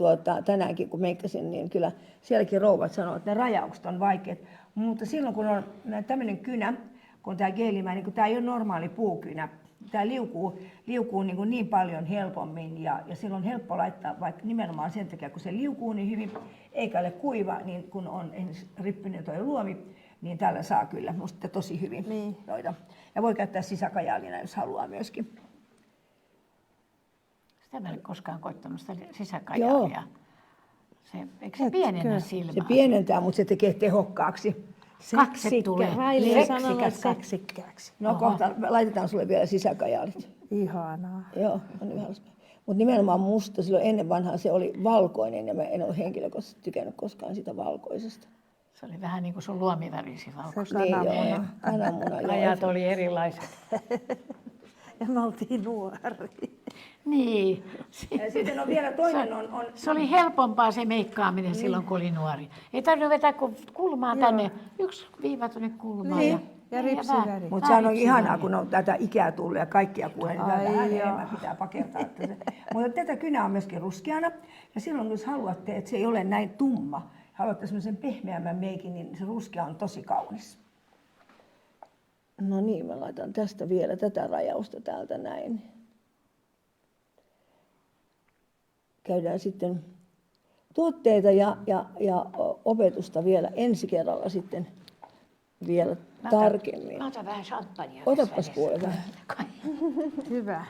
tänäänkin, kun meikkasin, niin kyllä sielläkin rouvat sanoo, että ne rajaukset on vaikeat. Mutta silloin, kun on tämmöinen kynä, kun tämä geelimä, niin kun tämä ei ole normaali puukynä, tämä liukuu niin paljon helpommin ja silloin on helppo laittaa, vaikka nimenomaan sen takia, kun se liukuu niin hyvin, eikä ole kuiva, niin kun on rippinen tuo luomi, niin tällä saa kyllä musta tosi hyvin noita. Ja voi käyttää sisäkajaalina, jos haluaa myöskin. Sitä mä en koskaan koittanut sitä sisäkajaalia. Eikö se pienennä silmää? Se pienentää, mutta se tekee tehokkaaksi. Kakset tulee. Raili on sanonut seksikkääksi. No kohta laitetaan sulle vielä sisäkajaalit. Ihanaa. Joo, on ihana. Mutta nimenomaan musta, silloin ennen vanhaa se oli valkoinen ja mä en ole henkilökohtaisesti tykännyt koskaan sitä valkoisesta. Se oli vähän niin kuin sun luomivärisi valkoista. Niin joo, kananmuna. Ajat oli erilaiset. Ja me oltiin nuoria. Niin. Ja sitten on vielä toinen on Se oli helpompaa se meikkaaminen silloin, kun oli nuori. Ei tarvinnut vetää kuin kulmaa tänne, yksi viiva tuonne kulmaan. Niin. Ja ripsiväri. Mutta sehän on ihanaa, kun on tätä ikää tullut ja kaikkia kuulee, niin vähän enemmän pitää pakertaa. Mutta tätä kynää on myöskin ruskeana. Ja silloin, jos haluatte, että se ei ole näin tumma, haluatte semmoisen pehmeämmän meikin, niin se ruskea on tosi kaunis. No niin, mä laitan tästä vielä tätä rajausta täältä näin. Käydään sitten tuotteita ja opetusta vielä ensi kerralla sitten vielä tarkemmin. Mä otan vähän champagnea. Otapas kuule vähän. Hyvä.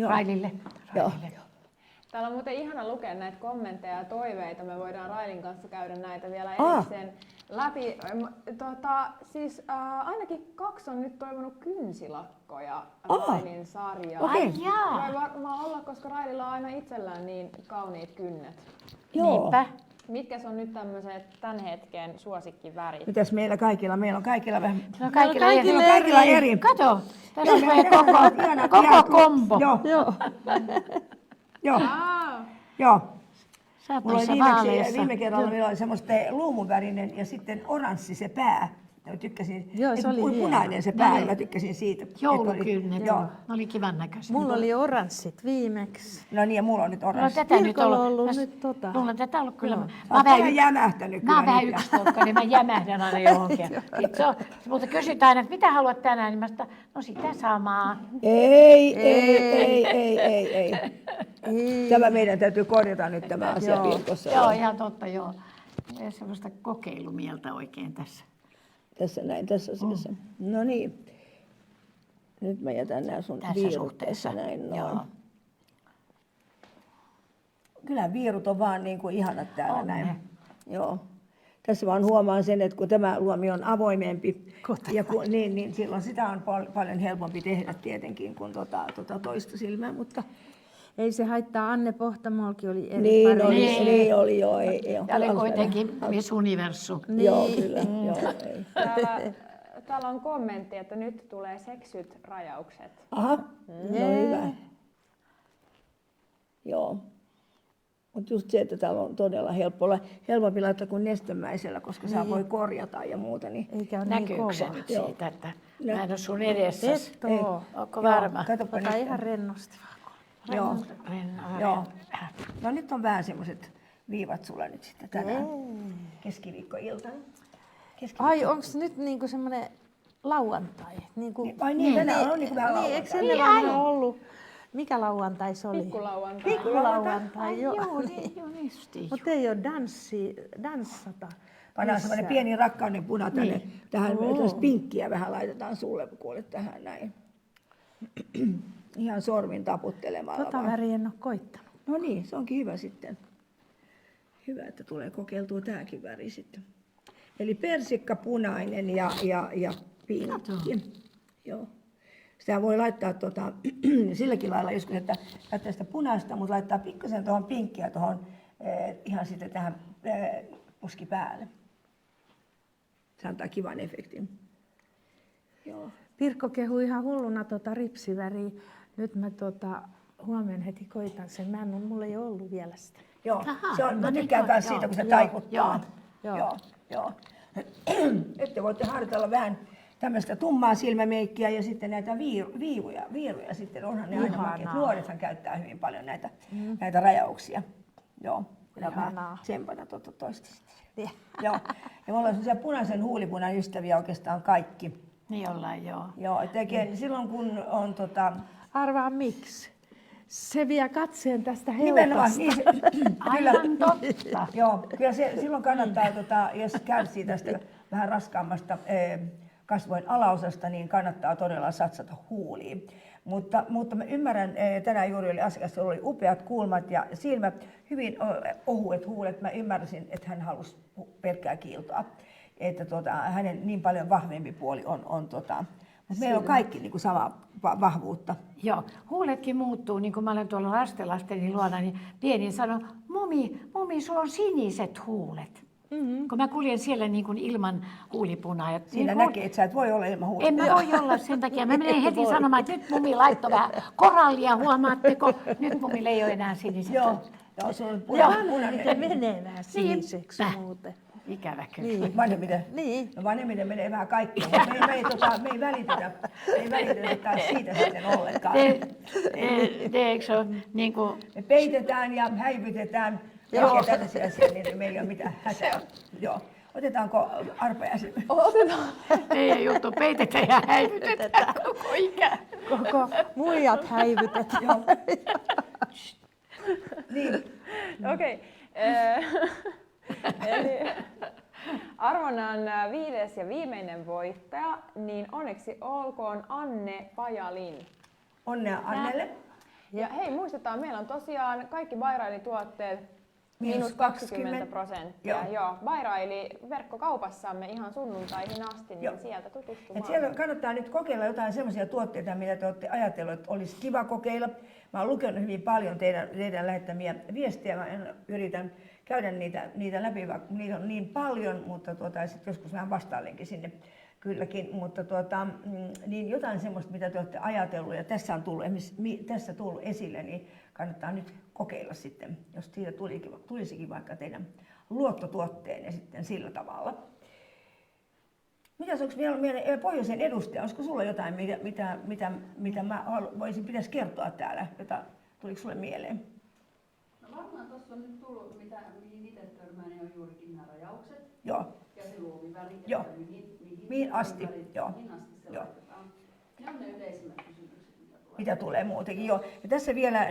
Railille. Joo. Täällä on muuten ihana lukea näitä kommentteja ja toiveita. Me voidaan Railin kanssa käydä näitä vielä erikseen läpi. Ainakin 2 on nyt toivonut kynsilakkoja Railin sarjaa. Okei. Voi varmaan olla, koska Raililla on aina itsellään niin kauniit kynnet. Joo. Niinpä. Mitkä on nyt tämmöiset tämän hetken suosikkivärit? Mitäs meillä kaikilla? Meillä on kaikilla vähän... Se on kaikilla Kaikilla eri. Kato, tässä on meidän koko kombo. Joo. Joo. Sä oot Mulla oli noissa vaaleissa. viime kerralla meillä oli semmoista luumuvärinen ja sitten oranssi se pää. Mä tykkäsin, Joo, se oli punainen se pää, ja mä tykkäsin siitä. Joulukynnet, Joo. ne oli kivan näköisiä. Mulla oli oranssit viimeksi. No niin, ja mulla on nyt Mulla on oranssi. tätä nyt Kirkolla on ollut. ollut nyt tota. Mulla on tätä ollut kyllä. Mä oon vähän jämähtänyt Mä oon kyllä vähän nyt. yksitokka, niin mä jämähdän aina johonkin. Mutta kysytään, että mitä haluat tänään, niin mä sanoin, no sitä samaa. Ei. Tämä meidän täytyy korjata nyt tämä asia Pirkossa. Joo, ihan totta, joo. Ei semmoista kokeilumieltä oikein tässä. Tässä asiassa. No niin. Nyt mä jätän nämä sun Tässä viirut suhteessa. tässä näin noin. Joo. Kyllä viirut on vaan niin kuin ihanat täällä On näin. ne. Joo. Tässä vaan huomaan sen, että kun tämä luomi on avoimempi, ja niin silloin sitä on paljon helpompi tehdä tietenkin kuin toista silmää, mutta Ei se haittaa, Anne Pohtamolki oli eri niin oli, Niin. niin oli joo. Ja oli kuitenkin Miss Universum. Joo, kyllä. Joo, ei. Täällä on kommentti, että nyt tulee seksyt rajaukset. Aha, no hyvä. Joo. Mutta just se, että täällä on todella helpompi laittaa kuin nestemäisellä, koska saa voi korjata ja muuta. Niin. Eikä ole Näkyykö niin se kova. nyt siitä, että mä en ole sun edessä? Et oo. Onko varma? Katsopa Ota nyt. ihan rennosti vaan. Joo. Joo. No nyt on vähän semmoiset viivat sulla nyt sitten tänään. Keskiviikkoiltana. Ai, onks nyt niinku semmonen lauantai? Niinku, Ai niin, tänään on niinku vähän niin, eikö lauantai. ennen vanhaan ollut? Mikä lauantai se oli? Pikkulauantai. Pikkulauantai, joo. Joo, niin justiin. Mutta ei ole danssata. Pannaan semmoinen pieni rakkauden puna tänne. Tähän pinkkiä vähän laitetaan sulle, kun olet tähän näin. Ihan sormin taputtelemalla Tota vaan. väriä en ole koittanut. No niin, se onkin hyvä sitten. Hyvä, että tulee kokeiltua tämäkin väri sitten. Eli persikka, punainen ja pinkki. Joo. Sitä voi laittaa silläkin lailla joskus, että käyttää sitä punaista, mutta laittaa pikkasen tuohon pinkkiä tuohon ihan sitten tähän puski päälle. Se antaa kivan efektin. Joo. Pirkko kehui ihan hulluna ripsiväriä. Nyt mä huomenna heti koitan sen. Mulla ei ole ollut vielä sitä. Joo, Aha, se on, no mä niin, tykkään myös joo, siitä, kun se joo, taikuttaa. joo. Joo. Että voitte harjoitella vähän tämmöistä tummaa silmämeikkiä ja sitten näitä viiruja sitten. Onhan ne aina makeat. Nuorethan käyttää hyvin paljon näitä rajauksia. Joo. Mä tsempana toista sitten. Joo. Ja me ollaan sellaisia punaisen huulipunan ystäviä oikeastaan kaikki. Niin ollaan, joo. Joo, että silloin kun on Arvaa miksi? Se vie katseen tästä nimenomaan, helpasta. niin, Aivan totta. Joo, kyllä se silloin kannattaa, jos kärsii tästä vähän raskaammasta kasvojen alaosasta, niin kannattaa todella satsata huuliin. Mutta mä ymmärrän, tänään juuri oli asiakas, jolla oli upeat kulmat ja silmät, hyvin ohuet huulet. Mä ymmärsin, että hän halusi pelkkää kiiltoa. Että hänen niin paljon vahvempi puoli on mutta meillä on kaikki niin kuin samaa vahvuutta. Joo, huuletkin muuttuu, niin kuin mä olen tuolla lasteni luona, niin pieni sanoi, mumi, sulla on siniset huulet. Kun mä kuljen siellä niin kuin ilman huulipunaa. Siinä näkee, että sä et voi olla ilman En huulipunaa. mä voi olla sen takia. Mä menen heti sanomaan, että nyt mummi laittoi vähän korallia, huomaatteko? Nyt mummille ei ole enää siniset. Joo, se on punainen. Miten menee vähän siniseksi muuten? Ikävä kyllä. Niin. Vanhemmiten? Niin. No vanhemmiten menee vähän kaikkea, mutta me ei välitetä taas siitä sitten ollenkaan. Eikö se ole niin kuin... Me peitetään ja häivytetään ja tällaisia asioita, niin meillä ei ole mitään hätää. Joo. Otetaanko arpajaisia? Otetaan. Teidän juttu peitetään ja häivytetään koko ikä. Koko muijat häivytetään. Joo. Niin. Okei. Eli arvonnan 5. ja viimeinen voittaja, niin onneksi olkoon Anne Pajalin. Onnea Annelle. Ja hei, muistetaan, meillä on tosiaan kaikki Bairaili-tuotteet Miinus 20%. Joo. Joo, Bairaili verkkokaupassamme ihan sunnuntaihin asti, niin Joo. sieltä tutustumaan. Et siellä kannattaa nyt kokeilla jotain sellaisia tuotteita, mitä te olette ajatelleet, että olisi kiva kokeilla. Mä oon lukenut hyvin paljon teidän lähettämiä viestejä. Mä yritän käydä niitä läpi, vaikka niitä on niin paljon, mutta sitten joskus vähän vastailenkin sinne kylläkin. Mutta niin jotain semmoista, mitä te olette ajatellut ja tässä on tullut esille, niin kannattaa nyt kokeilla sitten, jos siitä tulisikin vaikka teidän luottotuotteenne sitten sillä tavalla. Mitäs onko vielä meidän pohjoisen edustaja? Olisiko sulla jotain, mitä mä pitäisi kertoa täällä, tuliko sulle mieleen? No varmaan tuossa on nyt tullut, mihin itse törmään, niin on juurikin nämä rajaukset. Joo. Ja se luomiväri, Joo. että Mihin asti? Joo. mihin asti se Joo. laitetaan. Ne on ne yleisimmät kysymykset, Mitä tulee muutenkin, joo. Ja tässä vielä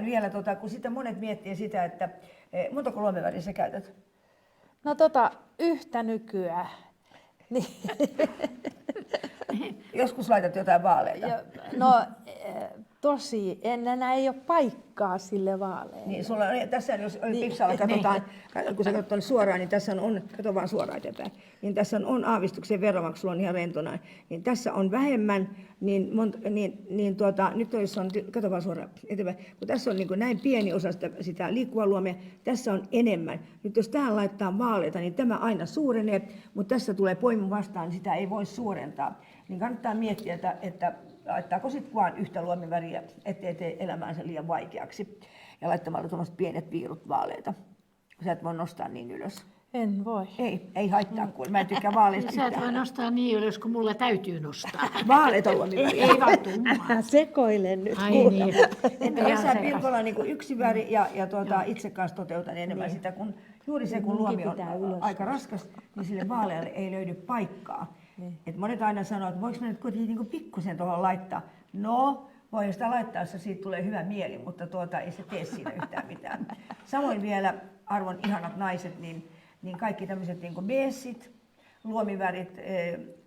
kun sitä monet miettii sitä, että montako luomiväriä sä käytät? No yhtä nykyään. Niin. Joskus laitat jotain vaaleita. No tosi, enää ei ole paikkaa sille vaaleelle. Niin, sulla on, tässä jos Pipsalla katsotaan, kun sä katsot suoraan, niin tässä on, kato vaan suoraan eteenpäin, niin tässä on aavistuksen verran, vaikka sulla on ihan rentona, niin tässä on vähemmän, nyt jos on, kato vaan suoraan eteenpäin, kun tässä on niin kuin näin pieni osa sitä liikkuvaa luomia, tässä on enemmän. Nyt jos tähän laittaa vaaleita, niin tämä aina suurenee, mutta tässä tulee poimu vastaan, niin sitä ei voi suurentaa. Niin kannattaa miettiä, että laittaako sitten vaan yhtä luomiväriä, ettei tee elämäänsä liian vaikeaksi. Ja laittamalla tuommoiset pienet viirut vaaleita. Sä et voi nostaa niin ylös. En voi. Ei haittaa, kun mä en tykkää vaaleista Sä et voi nostaa niin ylös, kun mulla täytyy nostaa. Vaaleita luomiväriä. Ei vaan tummaa. Sekoilen nyt. Ai niin. Että tässä pilkolla on niin yksi väri ja itse kanssa toteutan enemmän sitä, kun juuri se, kun luomi on aika raskas, niin sille vaalealle ei löydy paikkaa. Et monet aina sanoo, että voiko mä nyt kuitenkin niin pikkusen tuohon laittaa. No, voi sitä laittaa, jos siitä tulee hyvä mieli, mutta ei se tee siinä yhtään mitään. Samoin vielä, arvon ihanat naiset, niin kaikki tämmöiset niin beessit, luomivärit,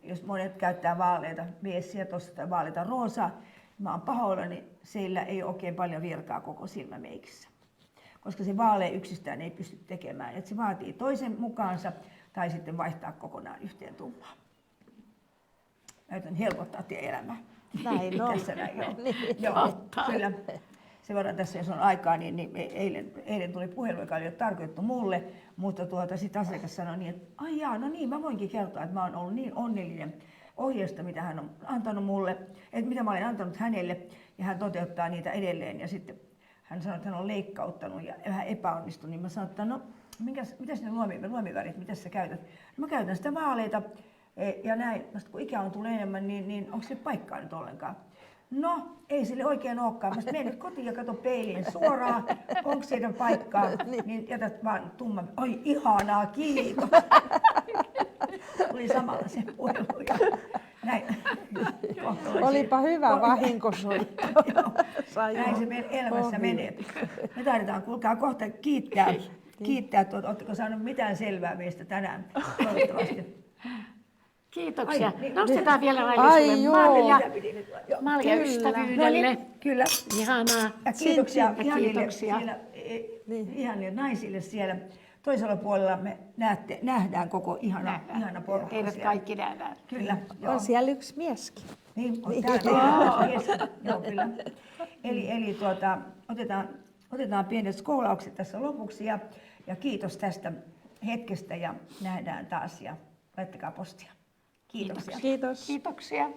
jos monet käyttää vaaleita beessiä tuossa tai vaaleita roosaa, mä oon pahoillani, sillä ei ole oikein paljon virtaa koko silmämeikissä. Koska se vaalea yksistään ei pysty tekemään, että se vaatii toisen mukaansa tai sitten vaihtaa kokonaan yhteen tummaan. Mä yritän helpottaa teidän elämää. Näin on. Tässä näin, joo. Joo, kyllä. Sen verran tässä, jos on aikaa, niin eilen tuli puhelu, joka oli jo tarkoitettu mulle, mutta sitten asiakas sanoi niin, että ai jaa, no niin, mä voinkin kertoa, että mä oon ollut niin onnellinen ohjeesta, mitä hän on antanut mulle, että mitä mä olen antanut hänelle, ja hän toteuttaa niitä edelleen, ja sitten hän sanoi, että hän on leikkauttanut ja vähän epäonnistunut, niin mä sanoin, että no, mitäs ne luomivärit, mitä sä käytät? No, mä käytän sitä vaaleita, ja näin, kun ikä on tullut enemmän, niin onko se paikkaa nyt ollenkaan? No, ei sille oikein olekaan. Mä menen nyt kotiin ja katso peiliin suoraan, onko siitä paikkaa, niin jätät vaan tumman. Oi, ihanaa, kiitos. Tuli samalla se puhelu ja näin. Olipa hyvä vahinkosoitto. Näin se meidän elämässä menee. Me tarvitaan, kuulkaa, kohta kiittää, että ootteko saanut mitään selvää meistä tänään, toivottavasti. Kiitoksia. Ai, niin, Nostetaan vielä Ai, Raili joo. malja ystävyydelle. Kyllä. Ihanaa. Ja kiitoksia Kiitoksia. ihanille naisille siellä toisella puolella. Me nähdään koko ihana porukka. Teidät kaikki nähdään. Kyllä. Joo. On siellä yksi mieskin. Niin, on täällä. Joo, kyllä. Eli otetaan pienet skoulaukset tässä lopuksi ja kiitos tästä hetkestä ja nähdään taas ja laittakaa postia. Kiitoksia. Kiitos. Kiitoksia.